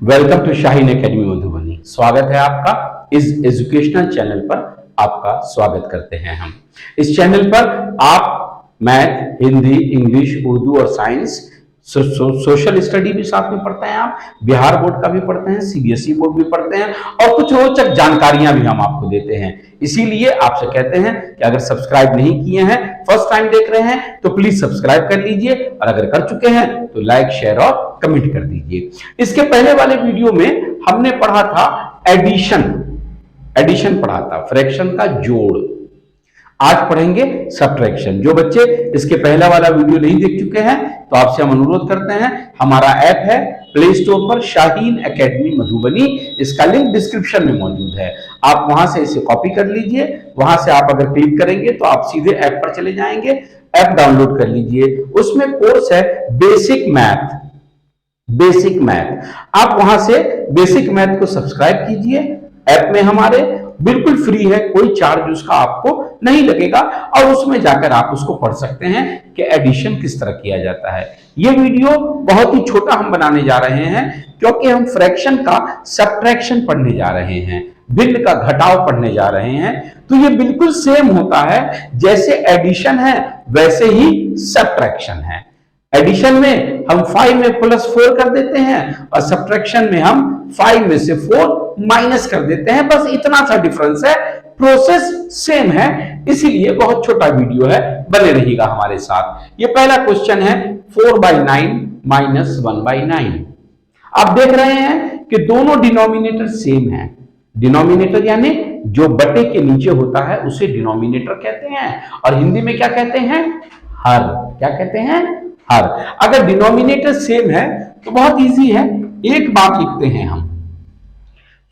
Welcome to Shaheen academy Madhubani. स्वागत है आपका इस एजुकेशनल चैनल पर। आपका स्वागत करते हैं हम। इस चैनल पर आप मैथ, हिंदी, इंग्लिश, उर्दू और साइंस, सोशल स्टडी भी साथ में पढ़ते हैं। आप बिहार बोर्ड का भी पढ़ते हैं, सीबीएसई बोर्ड भी पढ़ते हैं और कुछ रोचक जानकारियां भी हम आपको देते हैं। इसीलिए आपसे कहते हैं कि अगर सब्सक्राइब नहीं किए हैं, फर्स्ट टाइम देख रहे हैं, तो प्लीज सब्सक्राइब कर लीजिए और अगर कर चुके हैं तो लाइक, शेयर और कमेंट कर दीजिए। इसके पहले वाले वीडियो में हमने पढ़ा था एडिशन पढ़ा था, फ्रैक्शन का जोड़। आज पढ़ेंगे सब्ट्रैक्शन। जो बच्चे इसके पहला वाला वीडियो नहीं देख चुके हैं तो आपसे हम अनुरोध करते हैं, हमारा ऐप है प्ले स्टोर पर शाहीन एकेडमी मधुबनी। इसका लिंक डिस्क्रिप्शन में मौजूद है, आप वहां से इसे कॉपी कर लीजिए। वहां से आप अगर क्लिक करेंगे तो आप सीधे ऐप पर चले जाएंगे। ऐप डाउनलोड कर लीजिए, उसमें कोर्स है बेसिक मैथ। आप वहां से बेसिक मैथ को सब्सक्राइब कीजिए। ऐप में हमारे बिल्कुल फ्री है, कोई चार्ज उसका आपको नहीं लगेगा और उसमें जाकर आप उसको पढ़ सकते हैं कि एडिशन किस तरह किया जाता है। ये वीडियो बहुत ही छोटा हम बनाने जा रहे हैं क्योंकि हम फ्रैक्शन का सब्ट्रैक्शन पढ़ने जा रहे हैं, भिन्न का घटाव पढ़ने जा रहे हैं। तो ये बिल्कुल सेम होता है, जैसे एडिशन है वैसे ही सब्ट्रैक्शन है। एडिशन में हम 5 में +4 कर देते हैं और सब्ट्रैक्शन में हम 5 में से 4 माइनस कर देते हैं। बस इतना सा डिफरेंस है, प्रोसेस सेम है, इसीलिए बहुत छोटा वीडियो है, बने रहिएगा हमारे साथ। ये पहला क्वेश्चन है 4/9 - 1/9। आप देख रहे हैं कि दोनों डिनोमिनेटर सेम है। डिनोमिनेटर यानी जो बटे के नीचे होता है उसे डिनोमिनेटर कहते हैं और हिंदी में क्या कहते हैं? हर। क्या कहते हैं? हर। अगर डिनोमिनेटर सेम है तो बहुत इजी है, एक बार लिखते हैं हम।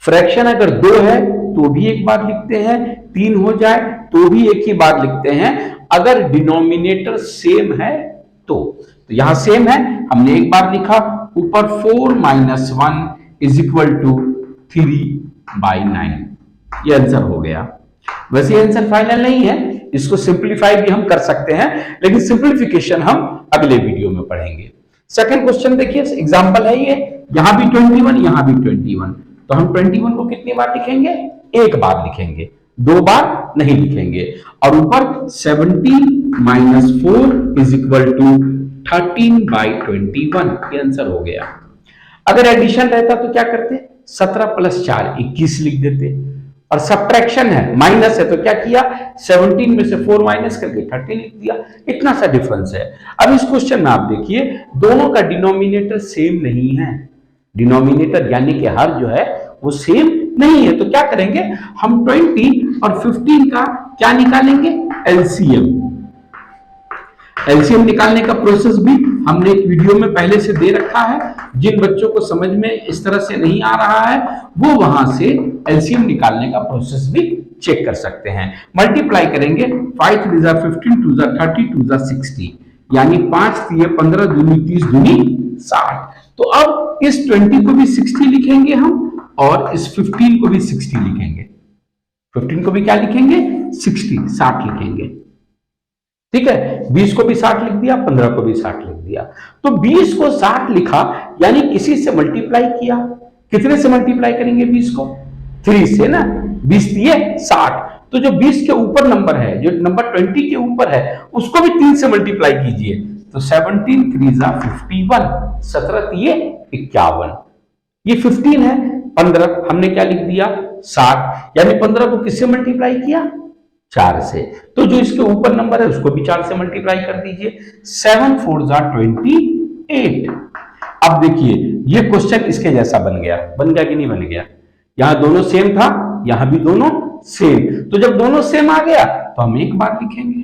फ्रैक्शन अगर 2 है तो भी एक बार लिखते हैं, 3 हो जाए तो भी एक ही बार लिखते हैं, अगर डिनोमिनेटर सेम है तो यहां सेम है, हमने एक बार लिखा। ऊपर 4 - 1 = 3/9। ये आंसर हो गया। वैसे आंसर फाइनल नहीं है, इसको सिंप्लीफाई भी हम कर सकते हैं, लेकिन सिंप्लीफिकेशन हम अगले वीडियो में पढ़ेंगे। सेकंड क्वेश्चन देखिए, एग्जांपल है ये। यहां भी 21, यहां भी 21, तो हम 21 को कितनी बार लिखेंगे? एक बार लिखेंगे, 2 बार नहीं लिखेंगे। और ऊपर 17 - 4 = 13/21। ये आंसर हो गया। अगर एडिशन रहता तो क्या करते? 17 + 4 21 लिख देते। और सब्ट्रैक्शन है, माइनस है, तो क्या किया? 17 में से 4 माइनस करके 30 लिख दिया। इतना सा डिफरेंस है। अब इस क्वेश्चन में आप देखिए, दोनों का डिनोमिनेटर सेम नहीं है। डिनोमिनेटर यानी कि हर जो है वो सेम नहीं है, तो क्या करेंगे हम? 20 और 15 का क्या निकालेंगे? एलसीएम। एलसीएम निकालने का प्रोसेस भी हमने एक वीडियो में पहले से दे रखा है। जिन बच्चों को समझ में इस तरह से नहीं आ रहा है वो वहां से एलसीएम निकालने का प्रोसेस भी चेक कर सकते हैं। मल्टीप्लाई करेंगे, 5 × 3 = 15, 2 × 30, 2 × 60, यानी 5 × 3 = 15, 2 × 30, 2 × 60। तो अब इस 20 को भी 60 लिखेंगे हम और इस 15 को भी 60 लिखेंगे। 15 को भी क्या लिखेंगे? 60 लिखेंगे। ठीक है, 20 को भी 60 लिख दिया, 15 को भी 60 लिख दिया। तो 20 को 60 लिखा यानी किसी से मल्टीप्लाई किया। कितने से मल्टीप्लाई करेंगे 20 को? 3 से ना। 20 दिए 60, तो जो 20 के ऊपर नंबर है, जो नंबर 20 के ऊपर है, उसको भी 3 से मल्टीप्लाई कीजिए। तो 17 × 3 = 51, 17 × 3 = 51। ये 15 है, 15 हमने क्या लिख दिया? 60, यानी 15 को किससे मल्टीप्लाई किया? 4 से। तो जो इसके ऊपर नंबर है उसको भी 4 से मल्टीप्लाई कर दीजिए। 7 × 4 = 28। अब देखिए ये क्वेश्चन इसके जैसा बन गया कि नहीं बन गया? यहां दोनों सेम था, यहां भी दोनों सेम। तो जब दोनों सेम आ गया तो हम एक बार लिखेंगे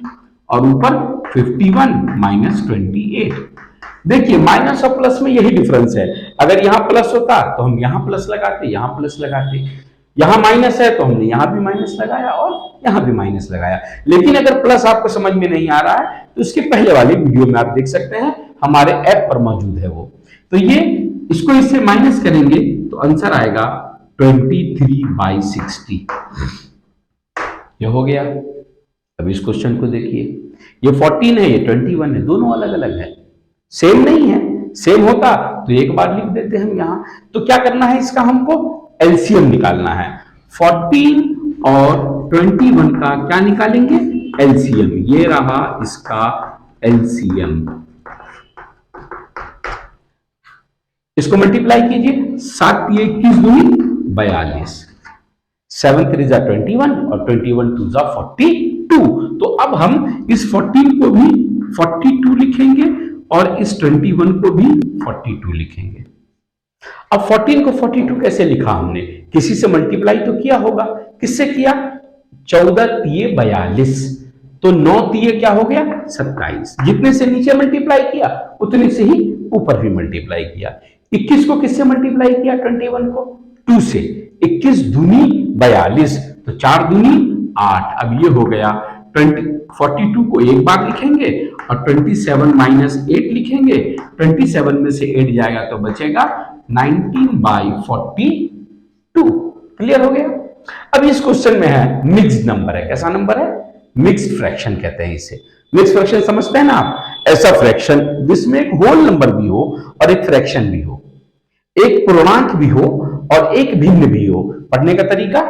और ऊपर 51 - 28। देखिए माइनस और प्लस में यही डिफरेंस है। अगर यहां प्लस होता तो हम यहां प्लस लगाते, यहां प्लस लगाते। यहां माइनस है तो हमने यहां भी माइनस लगाया और यहां भी माइनस लगाया। लेकिन अगर प्लस आपको समझ में नहीं आ रहा है तो इसके पहले वाले वीडियो में आप देख सकते हैं, हमारे ऐप पर मौजूद है वो। तो ये इसको इससे माइनस करेंगे तो आंसर आएगा 23/60। ये हो गया। अब इस क्वेश्चन को देखिए, ये 14 है, ये 21 है, दोनों अलग अलग है, सेम नहीं है। सेम होता तो एक बार लिख देते हम यहां। तो क्या करना है, इसका हमको एलसीएम निकालना है। 14 और 21 का क्या निकालेंगे, एलसीएम। ये रहा इसका एलसीएम। इसको मल्टीप्लाई कीजिए, 7 × 21 दूनी 42, 7 × 3 = 21 और 21 × 2 = 42। तो अब हम इस 14 को भी 42 लिखेंगे और इस 21 को भी 42 लिखेंगे। अब 14 को 42 कैसे लिखा हमने, किसी से मल्टीप्लाई तो किया होगा। किससे किया, 14 × 42, तो 9 × क्या हो गया 27। जितने से नीचे मल्टीप्लाई किया उतने से ही ऊपर भी मल्टीप्लाई किया। 21 को किससे मल्टीप्लाई किया, 21 को 2 से, 21 दूनी 42, तो 4 दूनी 8। अब ये हो गया 42 को एक बार लिखेंगे और 27 - 8 लिखेंगे। 27 में से 8 जाएगा तो बचेगा 19/42। क्लियर हो गया। अब इस क्वेश्चन में है मिक्स्ड नंबर है। कैसा नंबर है, मिक्स्ड फ्रैक्शन कहते हैं इसे। मिक्स्ड फ्रैक्शन समझते हैं ना आप, ऐसा फ्रैक्शन जिसमें एक होल नंबर भी हो और एक फ्रैक्शन भी हो, एक पूर्णांक भी हो और एक भिन्न भी हो। पढ़ने का तरीका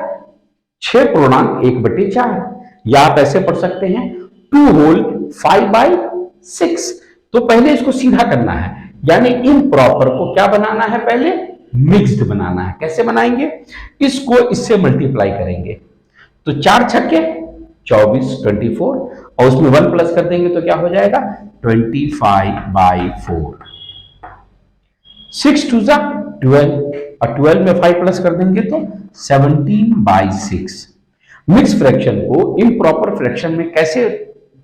6 पूर्णांक 1/4, या आप ऐसे पढ़ सकते हैं 2 होल 5/6। तो पहले इसको सीधा करना है, यानी इम्प्रॉपर को क्या बनाना है, पहले मिक्स्ड बनाना है। कैसे बनाएंगे, इसको इससे मल्टीप्लाई करेंगे तो 4 छक्के 24, 24 और उसमें 1 प्लस कर देंगे तो क्या हो जाएगा 25/4। 6 × 2 = 12 और 12 में 5 प्लस कर देंगे तो 17/6। मिक्स फ्रैक्शन को इम्प्रॉपर फ्रैक्शन में कैसे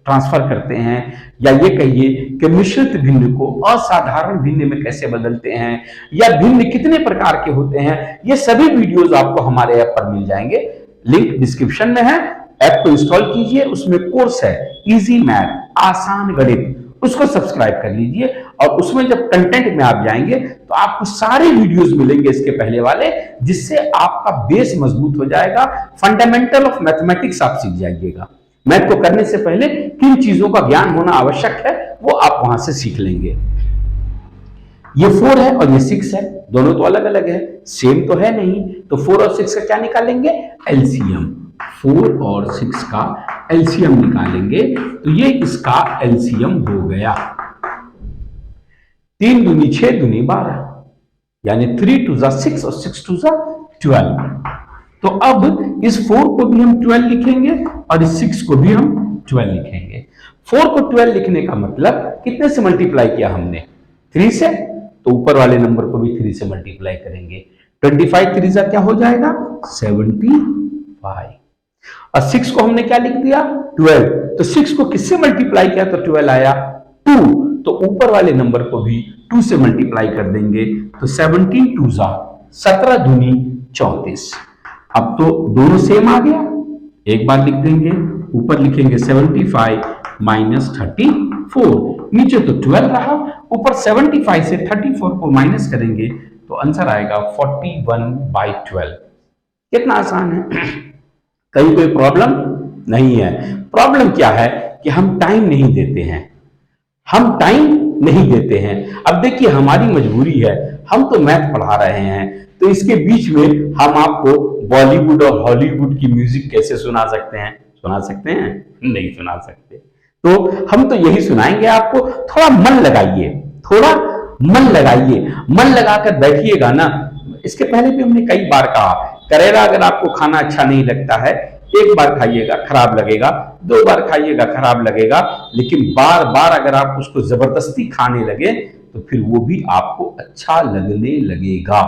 ट्रांसफर करते हैं, या ये कहिए कि मिश्रित भिन्न को असाधारण भिन्न में कैसे बदलते हैं, या भिन्न कितने प्रकार के होते हैं, ये सभी वीडियोस आपको हमारे ऐप पर मिल जाएंगे। लिंक डिस्क्रिप्शन में है, ऐप को इंस्टॉल कीजिए। उसमें कोर्स है इजी मैथ, आसान गणित, उसको सब्सक्राइब कर लीजिए और उसमें जब कंटेंट में आप जाएंगे तो आपको सारे वीडियोस मिलेंगे इसके पहले वाले, जिससे आपका बेस मजबूत हो जाएगा। फंडामेंटल ऑफ मैथमेटिक्स आप सीख जाइएगा। मैथ को करने से पहले किन चीजों का ज्ञान होना आवश्यक है वो आप वहां से सीख लेंगे। ये 4 है और ये 6 है, दोनों तो अलग अलग है, सेम तो है नहीं। तो 4 और 6 का क्या निकालेंगे, एलसीएम। 4 और 6 का एलसीएम निकालेंगे तो ये इसका एलसीएम हो गया। 3 दूनी 6 दूनी 12, यानी 3 × 2 = 6 और 6 × 2 = 12। तो अब इस 4 को भी हम 12 लिखेंगे और इस 6 को भी हम 12 लिखेंगे। 4 को 12 लिखने का मतलब कितने से मल्टीप्लाई किया हमने, 3 से, तो ऊपर वाले नंबर को भी 3 से मल्टीप्लाई करेंगे। 25 × 3 = क्या हो जाएगा 75। और 6 को हमने क्या लिख दिया 12, तो 6 को किससे मल्टीप्लाई किया तो 12 आया, 2, तो ऊपर वाले नंबर को भी 2 से मल्टीप्लाई कर देंगे तो 17 × 2 = 17 दूनी 34। अब तो दोनों सेम आ गया, एक बार लिख देंगे, ऊपर लिखेंगे 75 - 34, नीचे तो 12 रहा, ऊपर 75 से 34 को माइनस करेंगे तो आंसर आएगा 41/12। कितना आसान है। कहीं कोई प्रॉब्लम नहीं है। प्रॉब्लम क्या है कि हम टाइम नहीं देते हैं, हम टाइम नहीं देते हैं। अब देखिए हमारी मजबूरी है, हम तो मैथ पढ़ा रहे हैं, तो इसके बीच में हम आपको बॉलीवुड और हॉलीवुड की म्यूजिक कैसे सुना सकते हैं, सुना सकते हैं, नहीं सुना सकते। तो हम तो यही सुनाएंगे आपको। थोड़ा मन लगाइए, थोड़ा मन लगाइए, मन लगाकर बैठिएगा ना। इसके पहले भी हमने कई बार कहा, करेला अगर आपको खाना अच्छा नहीं लगता है, एक बार खाइएगा खराब लगेगा, 2 बार खाइएगा खराब लगेगा, लेकिन बार बार अगर आप उसको जबरदस्ती खाने लगे तो फिर वो भी आपको अच्छा लगने लगेगा।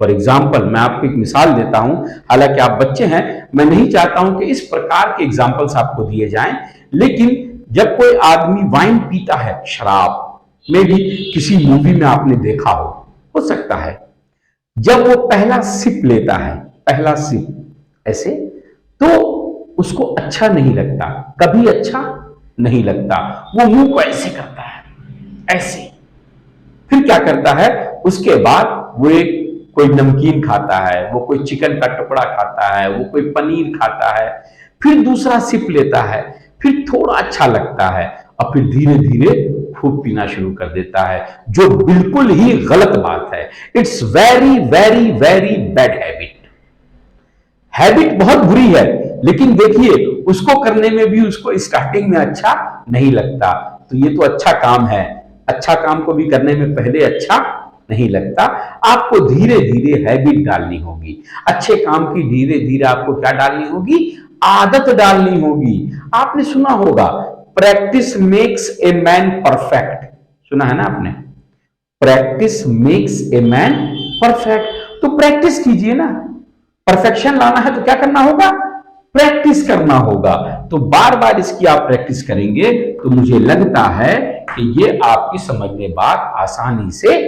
फॉर एग्जाम्पल मैं आपको एक मिसाल देता हूं, हालांकि आप बच्चे हैं, मैं नहीं चाहता हूं कि इस प्रकार के एग्जाम्पल्स आपको दिए जाएं, लेकिन जब कोई आदमी वाइन पीता है, शराब में भी किसी मूवी में आपने देखा हो सकता है, जब वो पहला सिप लेता है, पहला सिप ऐसे, तो उसको अच्छा नहीं लगता, कभी अच्छा नहीं लगता, वो मुंह को ऐसे करता है, ऐसे। फिर क्या करता है, उसके बाद वो एक कोई नमकीन खाता है, वो कोई चिकन का टुकड़ा खाता है, वो कोई पनीर खाता है, फिर दूसरा सिप लेता है, फिर थोड़ा अच्छा लगता है और फिर धीरे धीरे खूब पीना शुरू कर देता है, जो बिल्कुल ही गलत बात है। It's very very very bad habit. Habit बहुत बुरी है, लेकिन देखिए उसको करने में भी उसको स्टार्टिंग में अच्छा नहीं लगता। तो ये तो अच्छा काम है, अच्छा काम को भी करने में पहले अच्छा नहीं लगता। आपको धीरे धीरे हैबिट डालनी होगी, अच्छे काम की धीरे धीरे आपको क्या डालनी होगी, आदत डालनी होगी। आपने सुना होगा practice makes a man perfect, सुना है ना आपने, practice makes a man perfect. तो प्रैक्टिस कीजिए ना, परफेक्शन लाना है तो क्या करना होगा, प्रैक्टिस करना होगा। तो बार बार इसकी आप प्रैक्टिस करेंगे तो मुझे लगता है कि ये आपकी समझ में बात आसानी से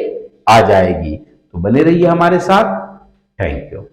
आ जाएगी। तो बने रहिए हमारे साथ। Thank you.